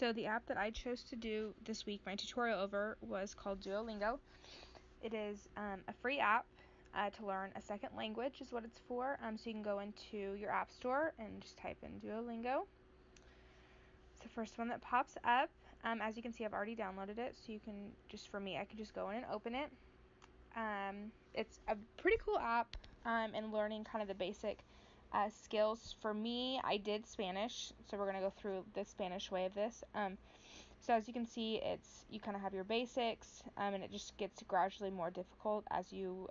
So the app that I chose to do this week, my tutorial over, was called Duolingo. It is a free app to learn a second language is what it's for. So you can go into your app store and just type in Duolingo. It's the first one that pops up. As you can see, I've already downloaded it, so you can for me, I can just go in and open it. It's a pretty cool app in learning kind of the basic skills. For me, I did Spanish, so we're going to go through the Spanish way of this. So as you can see, you kind of have your basics, and it just gets gradually more difficult as you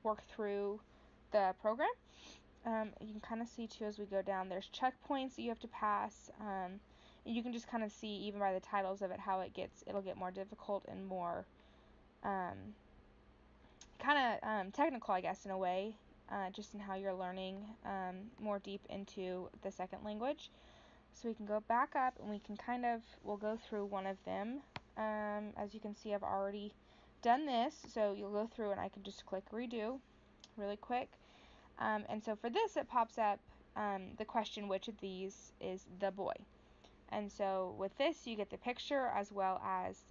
work through the program. You can kind of see too as we go down, there's checkpoints that you have to pass. And you can just kind of see even by the titles of it how it'll get more difficult and more kind of technical, I guess, in a way, just in how you're learning more deep into the second language. So we can go back up and we'll go through one of them. As you can see, I've already done this, so you'll go through and I can just click redo really quick. And so for this, it pops up the question, which of these is the boy? And so with this, you get the picture as well as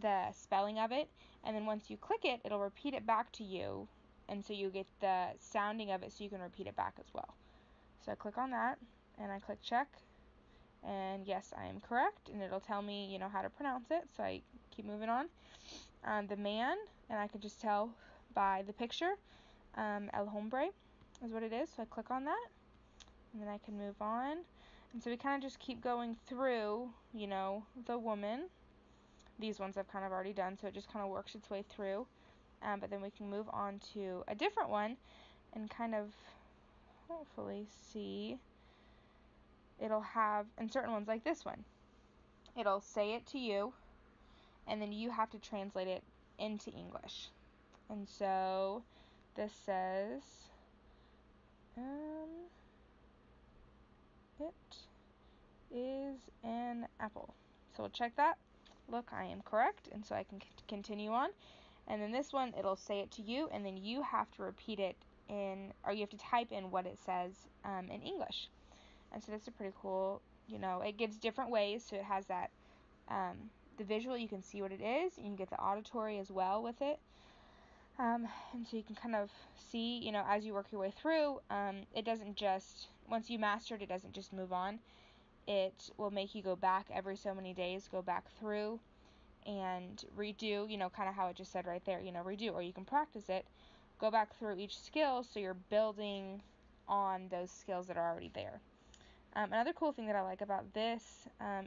the spelling of it, and then once you click it, it'll repeat it back to you, and so you get the sounding of it so you can repeat it back as well. So I click on that and I click check, and yes, I am correct, and it'll tell me how to pronounce it, so I keep moving on. The man, and I can just tell by the picture, el hombre is what it is, so I click on that and then I can move on. And so we kind of just keep going through the woman. These ones I've kind of already done, so it just kind of works its way through. But then we can move on to a different one and kind of hopefully see. It'll have, in certain ones like this one, it'll say it to you, and then you have to translate it into English. And so this says, it is an apple. So we'll check that. Look, I am correct, and so I can continue on. And then this one, it'll say it to you, and then you have to repeat it you have to type in what it says in English. And so that's a pretty cool, it gives different ways, so it has that, the visual, you can see what it is, and you get the auditory as well with it. And so you can kind of see, as you work your way through, it doesn't just, once you master it, it doesn't just move on. It will make you go back every so many days, go back through and redo, kind of how it just said right there, redo, or you can practice it, go back through each skill so you're building on those skills that are already there. Another cool thing that I like about this,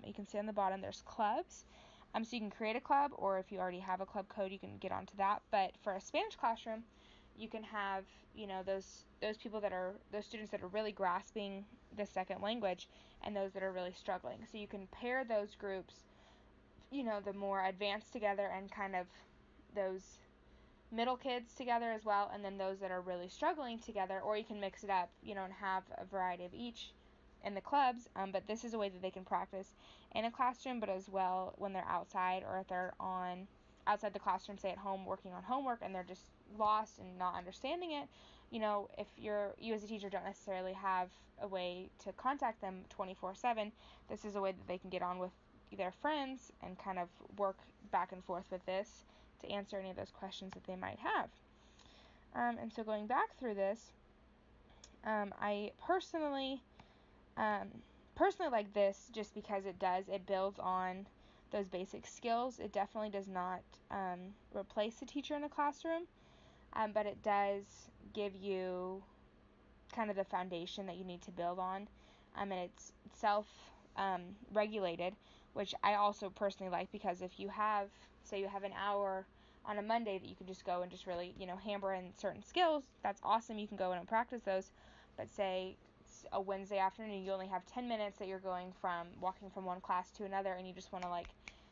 you can see on the bottom there's clubs. So you can create a club, or if you already have a club code, you can get onto that. But for a Spanish classroom, you can have, those people those students that are really grasping the second language and those that are really struggling. So you can pair those groups, the more advanced together and kind of those middle kids together as well, and then those that are really struggling together, or you can mix it up, and have a variety of each in the clubs. But this is a way that they can practice in a classroom, but as well when they're outside, or if they're outside the classroom, say at home working on homework, and they're just lost and not understanding it. If you as a teacher don't necessarily have a way to contact them 24/7, this is a way that they can get on with their friends and kind of work back and forth with this to answer any of those questions that they might have. And so going back through this, I personally like this just because it builds on those basic skills. It definitely does not replace the teacher in a classroom, but it does give you kind of the foundation that you need to build on, and it's self-regulated, which I also personally like, because if you have an hour on a Monday that you can just go and just really hammer in certain skills, that's awesome, you can go in and practice those. But say it's a Wednesday afternoon, you only have 10 minutes that you're walking from one class to another, and you just want to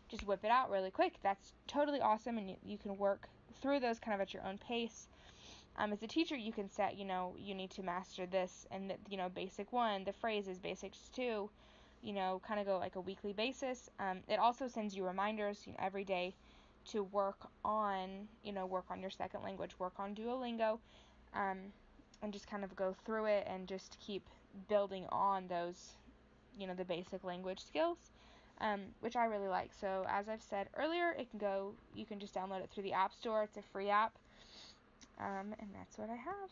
just whip it out really quick. That's totally awesome, and you can work through those kind of at your own pace. As a teacher, you can set, you need to master this, and basic 1, the phrases, basics 2, kind of go like a weekly basis. It also sends you reminders, every day to work on your second language, work on Duolingo, and just kind of go through it and just keep building on those the basic language skills, which I really like. So as I've said earlier, you can just download it through the App Store. It's a free app, and that's what I have.